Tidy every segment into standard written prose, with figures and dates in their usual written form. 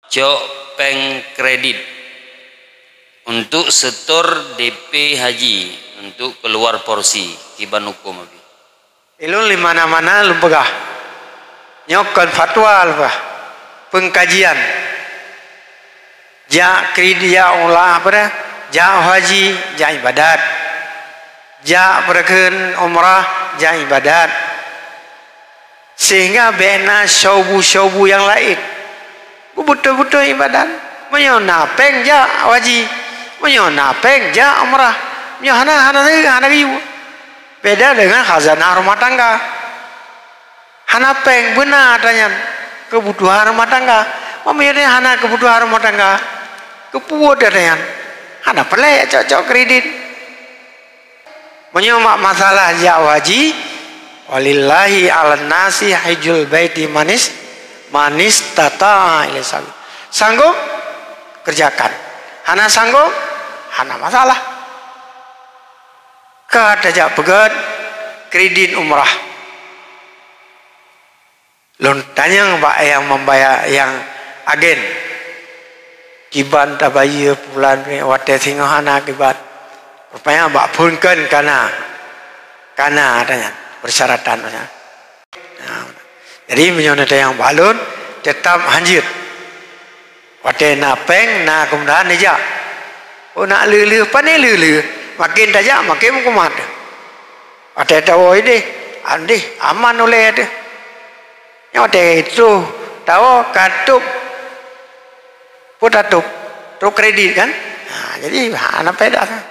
Cok peng kredit untuk setor DP haji untuk keluar porsi kiban hukum abi. Ilun di mana-mana lu pegah. Nyokon fatwa apa? Pengkajian. Ja kredit ja olah apa dah? Ja haji, ja ibadat. Ja perken umrah, ja ibadat. Sehingga bena syaubu-syaubu yang lain. Betul-betul ibadat. Menyona peng ja haji, menyona peng ja umrah. Menyona hana riu. Beda dengan khazanah rumah tangga. Hana peng benar adanya kebutuhan rumah tangga. Memilih hana kebutuhan rumah tangga. Kepuat adanya. Hana pelek cocok kredit. Menyomak masalah ja haji. Walillahi ala nasi hajjul baiti manis tata ila sabil. Sanggup kerjakan. Hana sanggup, hana masalah. Kata jak pegat kredit umrah. Lon tanya mbak yang membayar yang agen. Kiban tabayi bulan wate singa hana kibat. Rupanya mbak punkan kana adanya persyaratan. Nah, jadi menyonata yang balun tetap hanjir. Wate na peng na kemudahan aja. Oh nak lulu pane lulu. Makin tajak makin kumat. Wate tahu ini andi aman oleh ada. Yang wate itu tahu katup putatup tu kredit kan. Nah, jadi anak peda kan.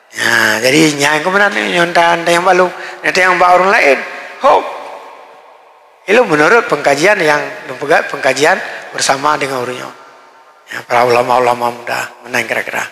Nah, jadi yang kemudian nyontan yang baru, nanti yang baru orang lain. Hop. Itu menurut pengkajian yang pengkajian bersama dengan urunya. Ya, para ulama-ulama muda menang kira-kira.